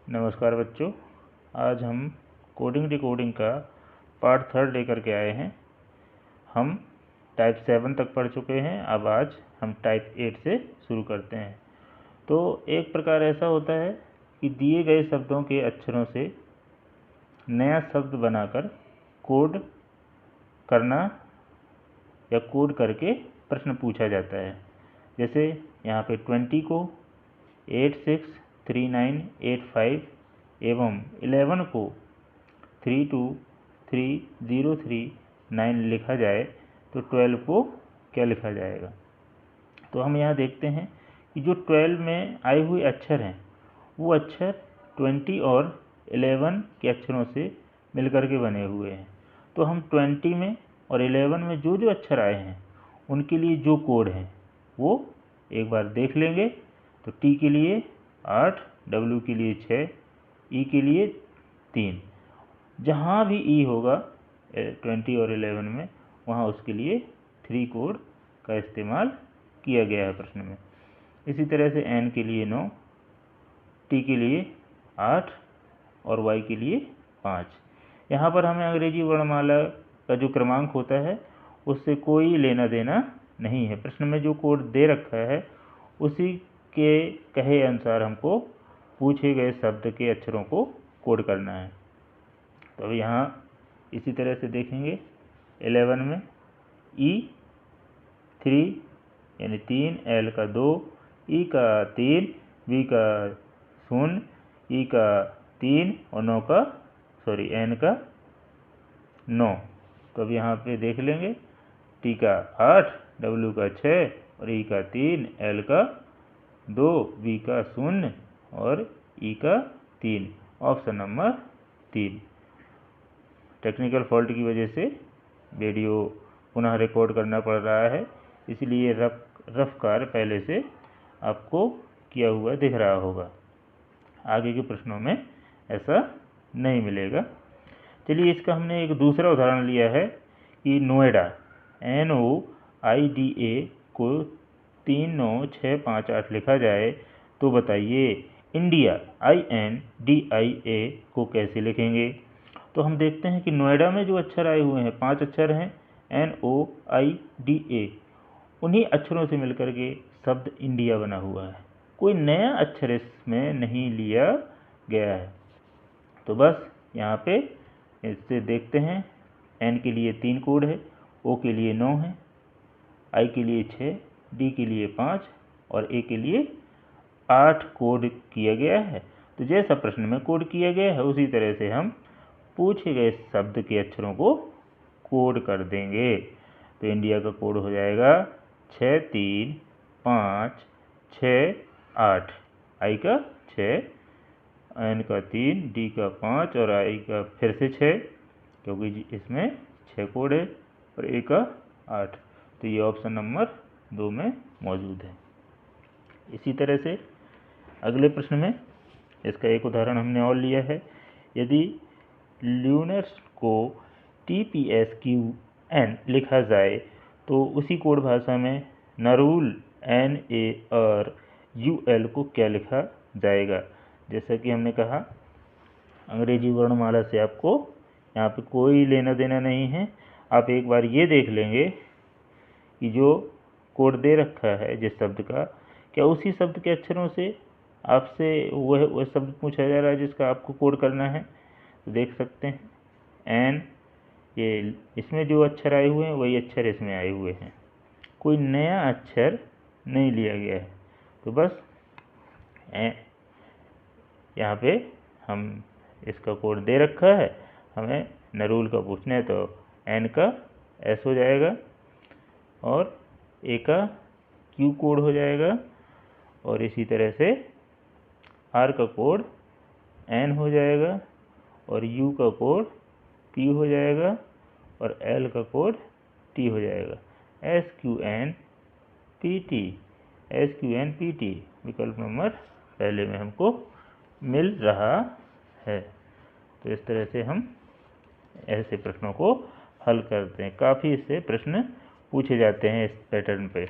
नमस्कार बच्चों, आज हम कोडिंग डिकोडिंग का पार्ट 3 लेकर के आए हैं। हम टाइप 7 तक पढ़ चुके हैं। अब आज हम टाइप 8 से शुरू करते हैं। तो एक प्रकार ऐसा होता है कि दिए गए शब्दों के अक्षरों से नया शब्द बनाकर कोड करना या कोड करके प्रश्न पूछा जाता है। जैसे यहाँ पे 20 को 863985 एवं 11 को 323039 लिखा जाए तो 12 को क्या लिखा जाएगा। तो हम यहाँ देखते हैं कि जो 12 में आए हुए अक्षर हैं वो अक्षर 20 और 11 के अक्षरों से मिलकर के बने हुए हैं। तो हम 20 में और 11 में जो जो अक्षर आए हैं उनके लिए जो कोड है वो एक बार देख लेंगे। तो टी के लिए 8, डब्ल्यू के लिए 6, ई के लिए 3। जहाँ भी ई होगा 20 और 11 में वहाँ उसके लिए 3 कोड का इस्तेमाल किया गया है प्रश्न में। इसी तरह से एन के लिए 9, टी के लिए 8 और वाई के लिए 5। यहाँ पर हमें अंग्रेजी वर्णमाला का जो क्रमांक होता है उससे कोई लेना देना नहीं है। प्रश्न में जो कोड दे रखा है उसी के कहे अनुसार हमको पूछे गए शब्द के अक्षरों को कोड करना है। तो अब यहाँ इसी तरह से देखेंगे 11 में ई 3 यानी 3, एल का 2, ई का 3, बी का 0, ई का 3 और एन का 9। तो अब यहाँ पे देख लेंगे टी का 8, डब्ल्यू का 6 और ई का 3, एल का 2, बी का 0 और ई का 3। Option number 3। टेक्निकल फॉल्ट की वजह से वीडियो पुनः रिकॉर्ड करना पड़ रहा है, इसलिए रफ कार्य पहले से आपको किया हुआ दिख रहा होगा। आगे के प्रश्नों में ऐसा नहीं मिलेगा। चलिए, इसका हमने एक दूसरा उदाहरण लिया है कि नोएडा NOIDA को 39658 लिखा जाए तो बताइए इंडिया INDIA को कैसे लिखेंगे। तो हम देखते हैं कि नोएडा में जो अक्षर आए हुए हैं 5 अक्षर हैं NOIDA, उन्हीं अक्षरों से मिलकर के शब्द इंडिया बना हुआ है। कोई नया अक्षर इसमें नहीं लिया गया है। तो बस यहाँ पे इससे देखते हैं, एन के लिए 3 कोड है, ओ के लिए 9 है, आई के लिए 6, डी के लिए 5 और ए के लिए 8 कोड किया गया है। तो जैसा प्रश्न में कोड किया गया है उसी तरह से हम पूछे गए शब्द के अक्षरों को कोड कर देंगे। तो इंडिया का कोड हो जाएगा 635668, आई का 6, एन का 3, डी का 5 और आई का फिर से 6, क्योंकि इसमें 6 कोड है, और ए का 8। तो ये ऑप्शन नंबर 2 में मौजूद है। इसी तरह से अगले प्रश्न में इसका एक उदाहरण हमने और लिया है। यदि ल्यूनर्स को TPSQN लिखा जाए तो उसी कोड भाषा में नरूल NARUL को क्या लिखा जाएगा। जैसा कि हमने कहा, अंग्रेजी वर्णमाला से आपको यहाँ पे कोई लेना देना नहीं है। आप एक बार ये देख लेंगे कि जो कोड दे रखा है जिस शब्द का, क्या उसी शब्द के अक्षरों से आपसे वह शब्द पूछा जा रहा है जिसका आपको कोड करना है। तो देख सकते हैं एन, ये इसमें जो अक्षर आए हुए हैं वही अक्षर इसमें आए हुए हैं, कोई नया अक्षर नहीं लिया गया है। तो बस यहाँ पे हम इसका कोड दे रखा है, हमें नरूल का पूछना है तो एन का एस हो जाएगा और ए का क्यू कोड हो जाएगा, और इसी तरह से आर का कोड एन हो जाएगा और यू का कोड पी हो जाएगा और एल का कोड टी हो जाएगा। SQNPT विकल्प नंबर पहले में हमको मिल रहा है। तो इस तरह से हम ऐसे प्रश्नों को हल करते हैं। काफ़ी इससे प्रश्न पूछे जाते हैं इस पैटर्न पे।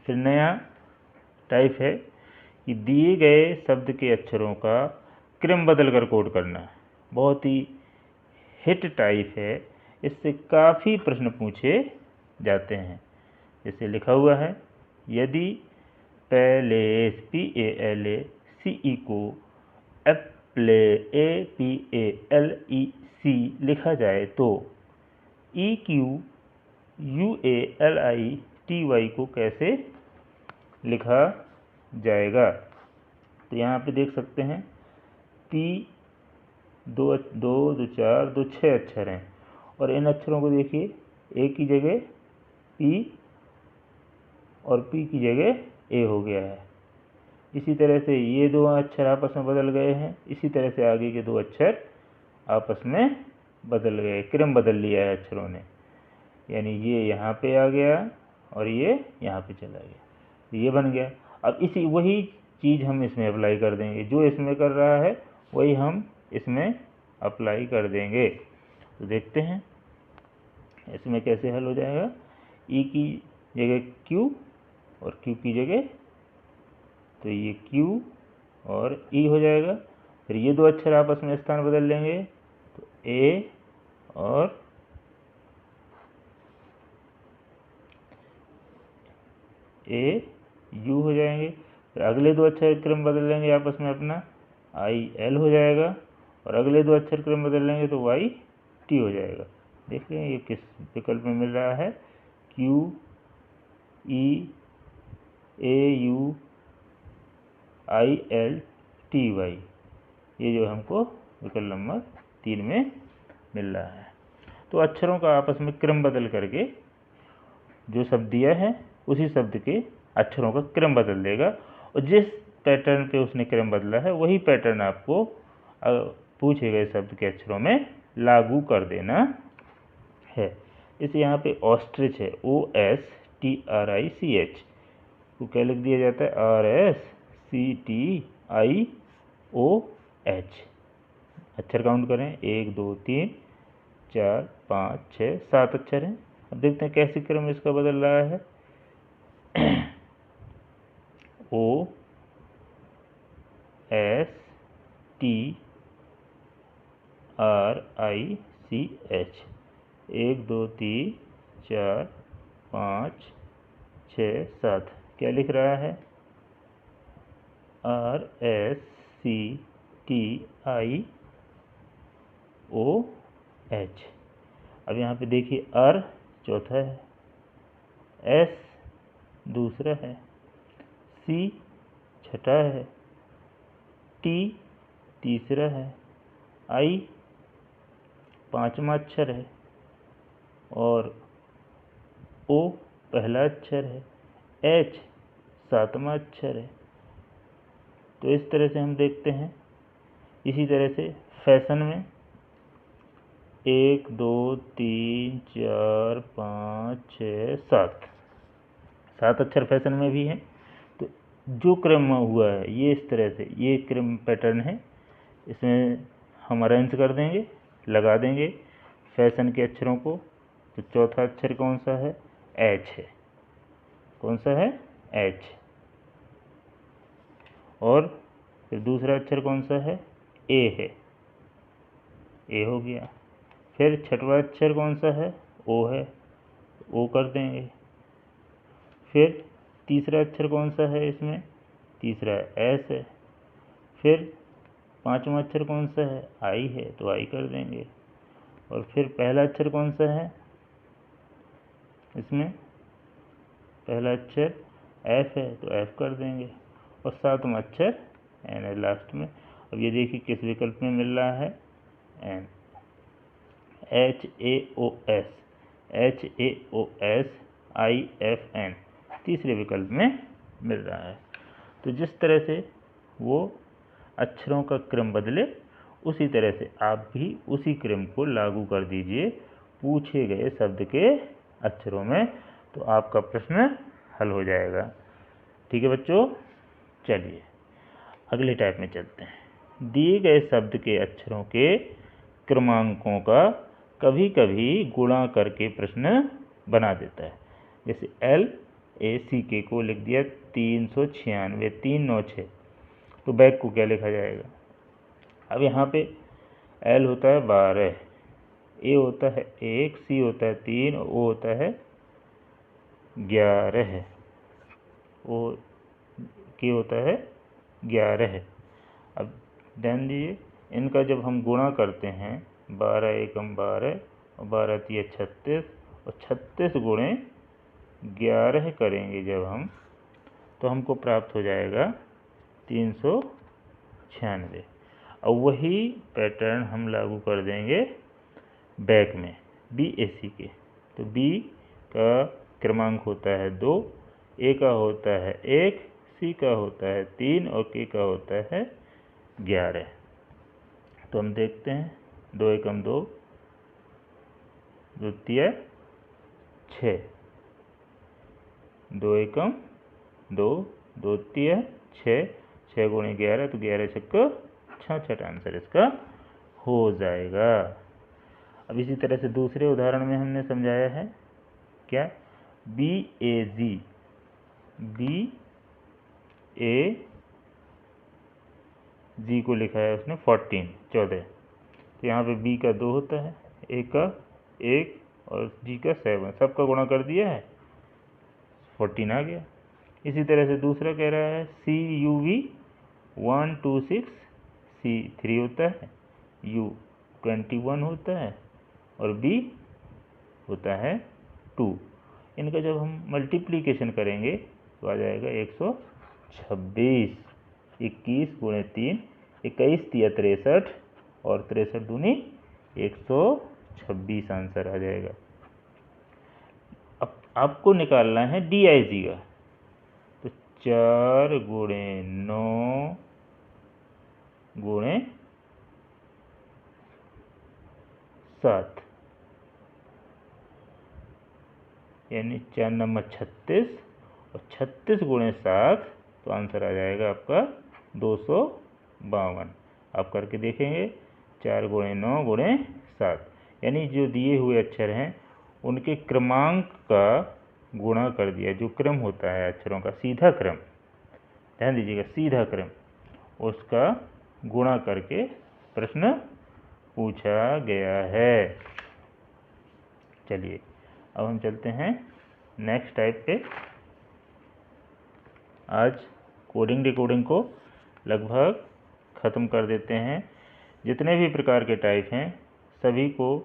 फिर नया टाइप है कि दिए गए शब्द के अक्षरों का क्रम बदल कर कोड करना। बहुत ही हिट टाइप है, इससे काफ़ी प्रश्न पूछे जाते हैं। जैसे लिखा हुआ है, यदि पैलेस PALACE को APALEC लिखा जाए तो EQUALITY को कैसे लिखा जाएगा। तो यहाँ पे देख सकते हैं P 2 2 2 4 2 6 अक्षर हैं और इन अक्षरों को देखिए, A की जगह P और P की जगह A हो गया है। इसी तरह से ये दो अक्षर आपस में बदल गए हैं, इसी तरह से आगे के दो अक्षर आपस में बदल गए, क्रम बदल लिया है अक्षरों ने। यानी ये यहाँ पे आ गया और ये यहाँ पे चला गया, तो ये बन गया। अब इसी वही चीज़ हम इसमें अप्लाई कर देंगे, जो इसमें कर रहा है वही हम इसमें अप्लाई कर देंगे। तो देखते हैं इसमें कैसे हल हो जाएगा। E की जगह Q और Q की जगह, तो ये Q और E हो जाएगा। फिर ये दो अक्षर आपस में स्थान बदल लेंगे, तो A और AU हो जाएंगे। फिर अगले दो अक्षर क्रम बदल लेंगे आपस में अपना, IL हो जाएगा और अगले दो अक्षर क्रम बदल लेंगे तो YT हो जाएगा। देख लें ये किस विकल्प में मिल रहा है, QEAUILTY, ये जो हमको विकल्प नंबर 3 में मिल रहा है। तो अक्षरों का आपस में क्रम बदल करके जो शब्द दिया है उसी शब्द के अक्षरों का क्रम बदल देगा, और जिस पैटर्न पे उसने क्रम बदला है वही पैटर्न आपको पूछे गए शब्द के अक्षरों में लागू कर देना है। इसे यहाँ पे ऑस्ट्रिच है, OSTRICH को क्या लिख दिया जाता है, RSCTIOH। अक्षर काउंट करें, 1 2 3 4 5 6 7 अक्षर हैं। अब देखते हैं कैसे क्रम इसका बदल रहा है। OSTRICH, 1 2 3 4 5 6 7, क्या लिख रहा है, RSCTIOH। अब यहाँ पे देखिए, R चौथा है, S दूसरा है, C छठा है, T तीसरा है, I पांचवा अक्षर है और O पहला अक्षर है, H सातवां अक्षर है। तो इस तरह से हम देखते हैं। इसी तरह से फैशन में 1 2 3 4 5 6 7 अक्षर फैशन में भी हैं। तो जो क्रम हुआ है ये इस तरह से, ये क्रम पैटर्न है, इसमें हम अरेंज कर देंगे, लगा देंगे फैशन के अक्षरों को। तो चौथा अक्षर कौन सा है, H है, कौन सा है, H। और फिर दूसरा अक्षर कौन सा है, A है, A हो गया। फिर छठवां अक्षर कौन सा है, O है, O कर देंगे। फिर तीसरा अक्षर कौन सा है इसमें, तीसरा S है। फिर पांचवा अक्षर कौन सा है, I है, तो I कर देंगे। और फिर पहला अक्षर कौन सा है इसमें, पहला अक्षर F है, तो F कर देंगे। और सातवां अक्षर N है लास्ट में। अब ये देखिए किस विकल्प में मिल रहा है, N, HAOSIFN, तीसरे विकल्प में मिल रहा है। तो जिस तरह से वो अक्षरों का क्रम बदले, उसी तरह से आप भी उसी क्रम को लागू कर दीजिए पूछे गए शब्द के अक्षरों में, तो आपका प्रश्न हल हो जाएगा। ठीक है बच्चों, चलिए अगले टाइप में चलते हैं। दिए गए शब्द के अक्षरों के क्रमांकों का कभी कभी गुणा करके प्रश्न बना देता है। जैसे L BACK को लिख दिया 396, 396। तो बैक को क्या लिखा जाएगा? अब यहाँ पे L होता है 12, A होता है 1, C होता है 3 और O होता है 11, O K होता है 11। अब ध्यान दीजिए, इनका जब हम गुणा करते हैं 12 एकम 12 और 12 तिया 36 और 36 गुणे 11 करेंगे जब हम, तो हमको प्राप्त हो जाएगा 396। और वही पैटर्न हम लागू कर देंगे बैक में BACK। तो B का क्रमांक होता है 2, A का होता है 1, C का होता है 3 और K का होता है 11। तो हम देखते हैं 2 एकम 2, 2 तिया 6, 2 एकम 2, 2 तिया 6, 6 गुणे 11 तो 11 छक्का 66 आंसर इसका हो जाएगा। अब इसी तरह से दूसरे उदाहरण में हमने समझाया है क्या, BAG को लिखा है उसने 14। तो यहाँ पे B का 2 होता है, A का 1 और G का 7, सबका गुणा कर दिया है 14 आ गया। इसी तरह से दूसरा कह रहा है CUV 126, C 3 होता है, U 21 होता है और B होता है 2। इनका जब हम मल्टीप्लिकेशन करेंगे तो आ जाएगा 126। 21 गुणे 3, 21 तिया 63 और 63 दूनी 126 आंसर आ जाएगा। अब आपको निकालना है DIG का। तो 4 गुणे 9 गुणे 7 यानी 4 नंबर 36 और 36 गुणे 7, तो आंसर आ जाएगा आपका 252। आप करके देखेंगे 4 गुणे 9 गुणे 7, यानी जो दिए हुए अक्षर हैं उनके क्रमांक का गुणा कर दिया। जो क्रम होता है अक्षरों का सीधा क्रम, ध्यान दीजिएगा सीधा क्रम, उसका गुणा करके प्रश्न पूछा गया है। चलिए अब हम चलते हैं नेक्स्ट टाइप पे। आज कोडिंग डिकोडिंग को लगभग ख़त्म कर देते हैं। जितने भी प्रकार के टाइप हैं सभी को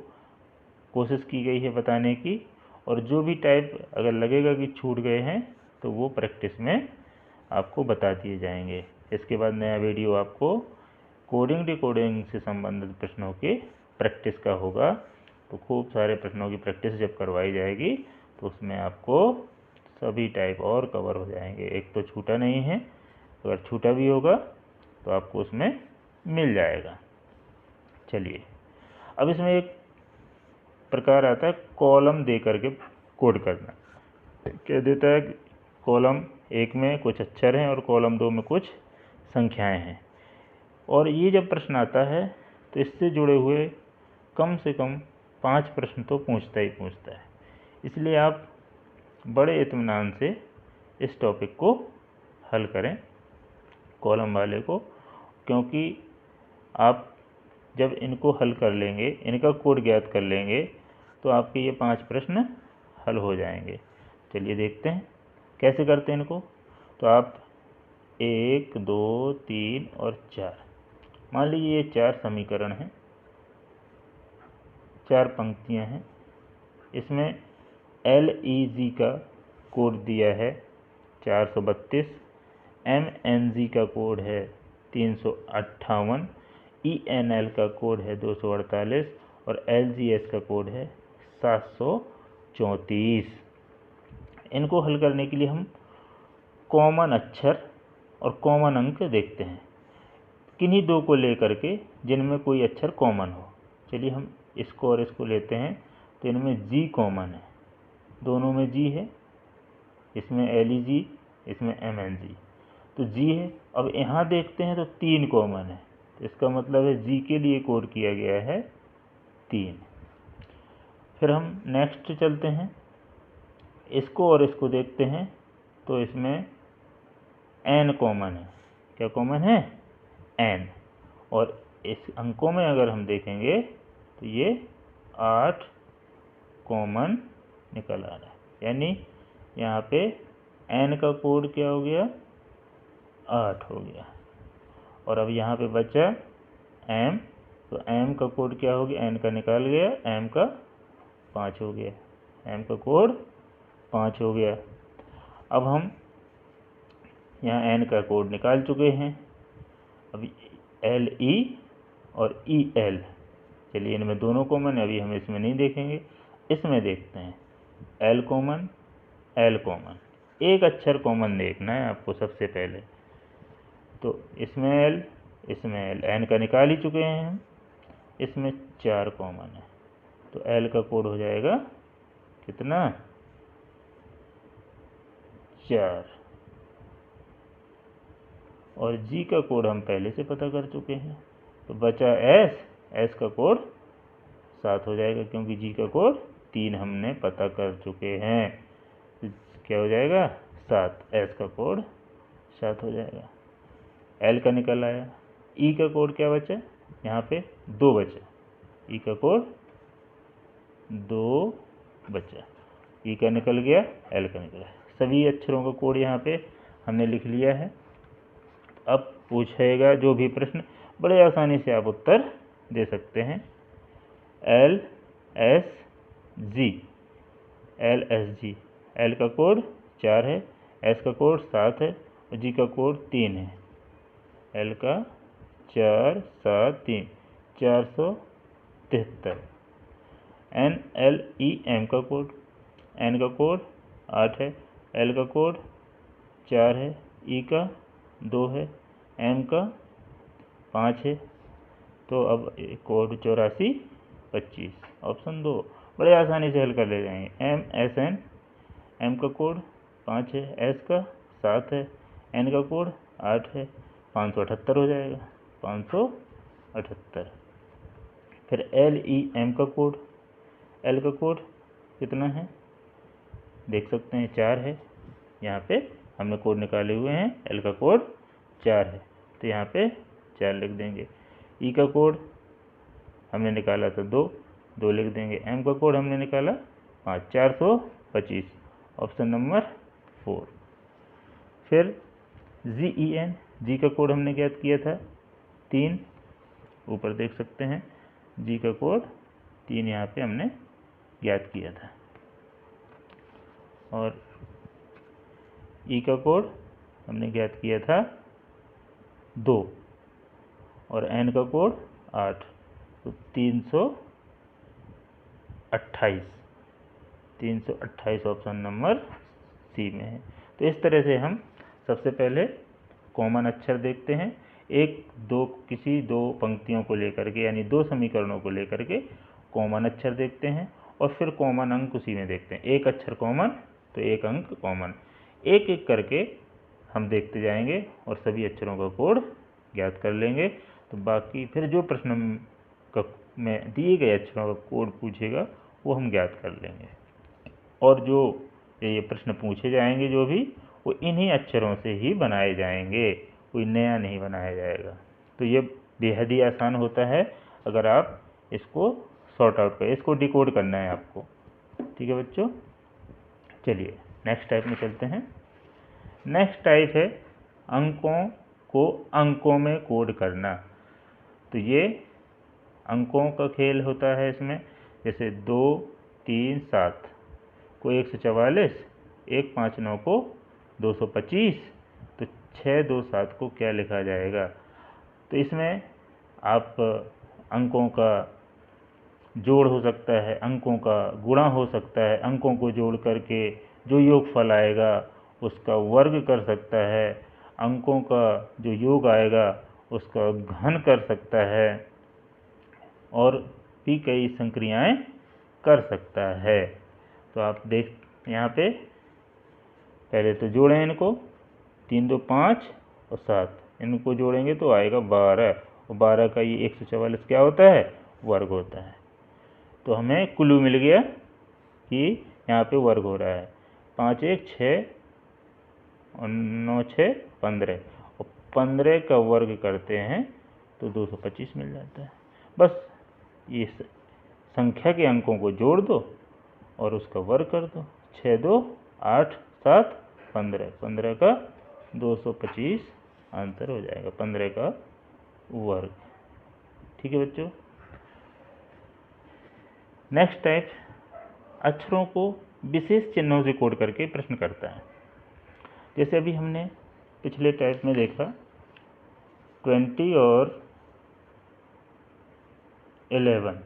कोशिश की गई है बताने की, और जो भी टाइप अगर लगेगा कि छूट गए हैं तो वो प्रैक्टिस में आपको बता दिए जाएंगे। इसके बाद नया वीडियो आपको कोडिंग डिकोडिंग से संबंधित प्रश्नों के प्रैक्टिस का होगा। तो खूब सारे प्रश्नों की प्रैक्टिस जब करवाई जाएगी तो उसमें आपको सभी टाइप और कवर हो जाएंगे। एक तो छूटा नहीं है, अगर छूटा भी होगा तो आपको उसमें मिल जाएगा। चलिए अब इसमें एक प्रकार आता है कॉलम दे करके कोड करना। कह देता है कॉलम 1 में कुछ अक्षर हैं और कॉलम 2 में कुछ संख्याएं हैं, और ये जब प्रश्न आता है तो इससे जुड़े हुए कम से कम 5 प्रश्न तो पूछता ही पूछता है। इसलिए आप बड़े इत्मीनान से इस टॉपिक को हल करें, कॉलम वाले को, क्योंकि आप जब इनको हल कर लेंगे, इनका कोड ज्ञात कर लेंगे, तो आपके ये 5 प्रश्न हल हो जाएंगे। चलिए देखते हैं कैसे करते हैं इनको। तो आप 1, 2, 3 और 4, मान लीजिए ये 4 समीकरण हैं, 4 पंक्तियां हैं। इसमें LEG का कोड दिया है 432, MNG का कोड है 358, ENL का कोड है 248 और LGS का कोड है 734। इनको हल करने के लिए हम कॉमन अक्षर और कॉमन अंक देखते हैं, किन्हीं दो को लेकर के जिनमें कोई अक्षर कॉमन हो। चलिए हम इसको और इसको लेते हैं। तो इनमें G कॉमन है, दोनों में G है, इसमें LEG, इसमें MNG, तो G है। अब यहाँ देखते हैं तो 3 कॉमन है, तो इसका मतलब है G के लिए कोड किया गया है 3। फिर हम नेक्स्ट चलते हैं, इसको और इसको देखते हैं तो इसमें n कॉमन है। क्या कॉमन है? n। और इस अंकों में अगर हम देखेंगे तो ये 8 कॉमन निकल आ रहा है, यानी यहाँ पे n का कोड क्या हो गया? 8 हो गया। और अब यहाँ पे बचा m, तो m का कोड क्या हो गया? n का निकाल गया, m का 5 हो गया, m का कोड 5 हो गया। अब हम यहाँ n का कोड निकाल चुके हैं। अब LE और EL, चलिए इनमें दोनों कॉमन है, अभी हम इसमें नहीं देखेंगे, इसमें देखते हैं। L कॉमन, L कॉमन, एक अक्षर कॉमन देखना है आपको सबसे पहले। तो इसमें L, इसमें L, n का निकाल ही चुके हैं हम, इसमें 4 कॉमन है, तो L का कोड हो जाएगा कितना? 4। और G का कोड हम पहले से पता कर चुके हैं, तो बचा S का कोड 7 हो जाएगा, क्योंकि G का कोड 3 हमने पता कर चुके हैं। तो क्या हो जाएगा? 7। S का कोड 7 हो जाएगा। L का निकल आया। E का कोड क्या बचा? यहाँ पे 2 बचा, E का कोड 2 बचा, E का निकल गया, L का निकला। सभी अक्षरों का कोड यहाँ पे हमने लिख लिया है। अब पूछेगा जो भी प्रश्न, बड़े आसानी से आप उत्तर दे सकते हैं। LSG, LSG, L का कोड 4 है, S का कोड 7 है और G का कोड 3 है। L का 4 7 3, 473। NLEM का कोड, N का कोड 8 है, L का कोड 4 है, E का 2 है, M का 5 है। तो अब कोड 84 25, ऑप्शन 2। बड़े आसानी से हल कर ले जाएंगे। MSN, M का कोड 5 है, S का 7 है, N का कोड 8 है, 578 हो जाएगा, 578। फिर LEM का कोड, L का कोड कितना है? देख सकते हैं 4 है, यहाँ पे हमने कोड निकाले हुए हैं। L का कोड 4 है, तो यहाँ पे 4 लिख देंगे। E का कोड हमने निकाला था 2 लिख देंगे। M का कोड हमने निकाला 5, 425, ऑप्शन नंबर 4। फिर GEN, G का कोड हमने ज्ञात किया था 3, ऊपर देख सकते हैं G का कोड 3 यहाँ पे हमने ज्ञात किया था। और E का कोड हमने ज्ञात किया था 2 और N का कोड 8, तो 328 ऑप्शन नंबर सी में है। तो इस तरह से हम सबसे पहले कॉमन अक्षर देखते हैं, किसी दो पंक्तियों को लेकर के, यानी 2 समीकरणों को लेकर के कॉमन अक्षर देखते हैं, और फिर कॉमन अंक उसी में देखते हैं। एक अक्षर कॉमन तो एक अंक कॉमन, एक एक करके हम देखते जाएंगे और सभी अक्षरों का कोड ज्ञात कर लेंगे। तो बाकी फिर जो प्रश्न में दिए गए अक्षरों का कोड पूछेगा वो हम ज्ञात कर लेंगे, और जो ये प्रश्न पूछे जाएंगे जो भी, वो इन्हीं अक्षरों से ही बनाए जाएंगे, कोई नया नहीं बनाया जाएगा। तो ये बेहद ही आसान होता है अगर आप इसको सॉर्ट आउट करें, इसको डिकोड करना है आपको। ठीक है बच्चों, चलिए नेक्स्ट टाइप में चलते हैं। नेक्स्ट टाइप है अंकों को अंकों में कोड करना। तो ये अंकों का खेल होता है इसमें, जैसे 2 3 7 को 144, 1 5 9 को 225, तो 6 2 7 को क्या लिखा जाएगा? तो इसमें आप अंकों का जोड़ हो सकता है, अंकों का गुणा हो सकता है, अंकों को जोड़ करके जो योगफल आएगा उसका वर्ग कर सकता है, अंकों का जो योग आएगा उसका घन कर सकता है, और भी कई संक्रियाएं कर सकता है। तो आप देख यहाँ पे पहले तो जोड़ें इनको, 3 2 5 और 7, इनको जोड़ेंगे तो आएगा 12, और 12 का ये 144 क्या होता है? वर्ग होता है। तो हमें क्लू मिल गया कि यहाँ पे वर्ग हो रहा है। 5 1 6 और 9 6 15 और 15 का वर्ग करते हैं तो 225 मिल जाता है। बस ये संख्या के अंकों को जोड़ दो और उसका वर्ग कर दो। 6 2 8 7 15, 15 का 225 आंसर हो जाएगा, 15 का वर्ग। ठीक है बच्चों। नेक्स्ट टाइप अक्षरों को विशेष चिन्हों से कोड करके प्रश्न करता है। जैसे अभी हमने पिछले टाइप में देखा 20 और 11,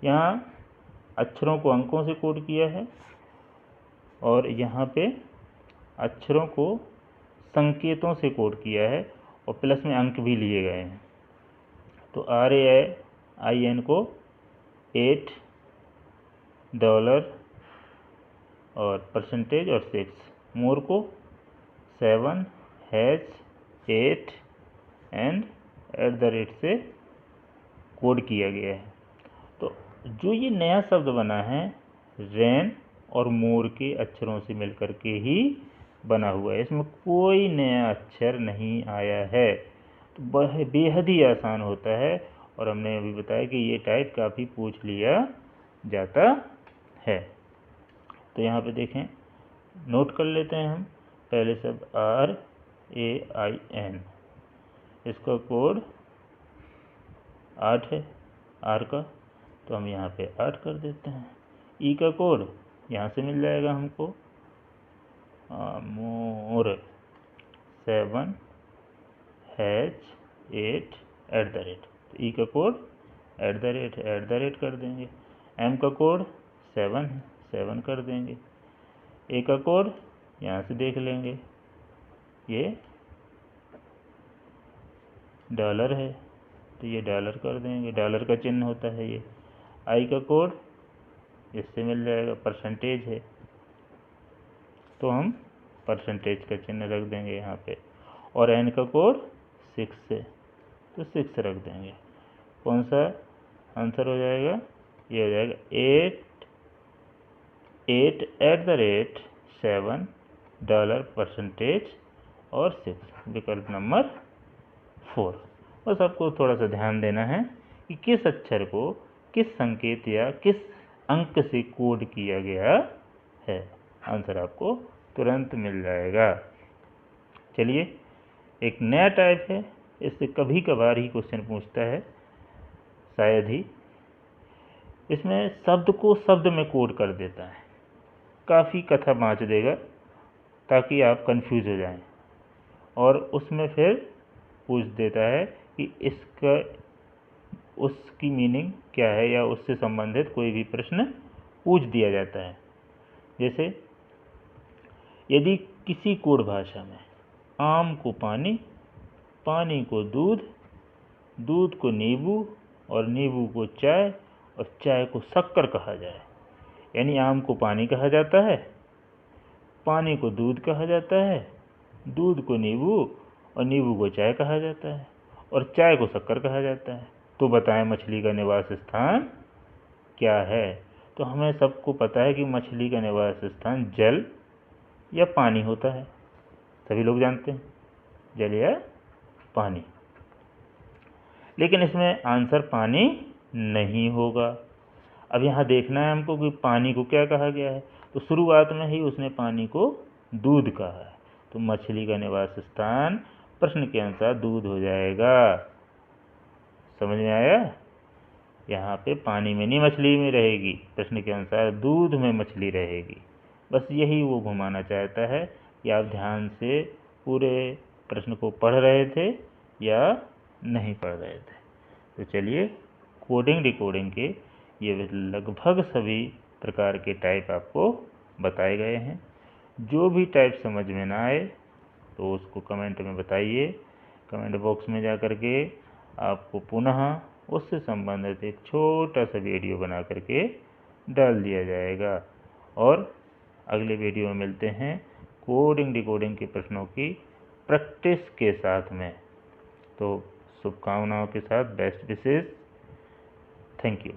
यहाँ अक्षरों को अंकों से कोड किया है और यहाँ पे अक्षरों को संकेतों से कोड किया है और प्लस में अंक भी लिए गए हैं। तो RAIN को $8 और परसेंटेज और 6, मोर को 7 8 एंड @ से कोड किया गया है। तो जो ये नया शब्द बना है रैन और मोर के अक्षरों से मिलकर के ही बना हुआ है, इसमें कोई नया अक्षर नहीं आया है। तो बेहद ही आसान होता है और हमने अभी बताया कि ये टाइप काफ़ी पूछ लिया जाता है। तो यहाँ पे देखें, नोट कर लेते हैं हम पहले शब्द RAIN, इसका कोड 8 है, R का, तो हम यहाँ पे 8 कर देते हैं। ई का कोड यहाँ से मिल जाएगा हमको, मोर 7 8 @ तो ई का कोड @ कर देंगे। एम का कोड 7 है, 7 कर देंगे। ए का कोड यहाँ से देख लेंगे, ये डॉलर है तो ये डॉलर कर देंगे, डॉलर का चिन्ह होता है ये। आई का कोड इससे मिल जाएगा, परसेंटेज है तो हम परसेंटेज का चिन्ह रख देंगे यहाँ पे। और एन का कोड 6 है तो 6 रख देंगे। कौन सा आंसर हो जाएगा? ये हो जाएगा 8 @ 7 डॉलर परसेंटेज और 6, विकल्प नंबर 4। बस आपको थोड़ा सा ध्यान देना है कि किस अक्षर को किस संकेत या किस अंक से कोड किया गया है, आंसर आपको तुरंत मिल जाएगा। चलिए, एक नया टाइप है, इससे कभी कभार ही क्वेश्चन पूछता है, शायद ही। इसमें शब्द को शब्द में कोड कर देता है, काफ़ी कथा बाँच देगा ताकि आप कंफ्यूज हो जाएं, और उसमें फिर पूछ देता है कि इसका उसकी मीनिंग क्या है या उससे संबंधित कोई भी प्रश्न पूछ दिया जाता है। जैसे यदि किसी कोड भाषा में आम को पानी, पानी को दूध, दूध को नींबू और नींबू को चाय और चाय को शक्कर कहा जाए, यानी आम को पानी कहा जाता है, पानी को दूध कहा जाता है, दूध को नींबू और नींबू को चाय कहा जाता है और चाय को शक्कर कहा जाता है, तो बताएं मछली का निवास स्थान क्या है? तो हमें सबको पता है कि मछली का निवास स्थान जल या पानी होता है, सभी लोग जानते हैं, जल या पानी। लेकिन इसमें आंसर पानी नहीं होगा। अब यहाँ देखना है हमको कि पानी को क्या कहा गया है, तो शुरुआत में ही उसने पानी को दूध कहा है, तो मछली का निवास स्थान प्रश्न के अनुसार दूध हो जाएगा। समझ में आया? यहाँ पे पानी में नहीं मछली में रहेगी, प्रश्न के अनुसार दूध में मछली रहेगी। बस यही वो घुमाना चाहता है कि आप ध्यान से पूरे प्रश्न को पढ़ रहे थे या नहीं पढ़ रहे थे। तो चलिए, कोडिंग डिकोडिंग के ये लगभग सभी प्रकार के टाइप आपको बताए गए हैं। जो भी टाइप समझ में ना आए तो उसको कमेंट में बताइए। कमेंट बॉक्स में जा कर के आपको पुनः उससे संबंधित एक छोटा सा वीडियो बना करके डाल दिया जाएगा। और अगले वीडियो में मिलते हैं कोडिंग डिकोडिंग के प्रश्नों की प्रैक्टिस के साथ में। तो शुभकामनाओं के साथ, बेस्ट विशेष, थैंक यू।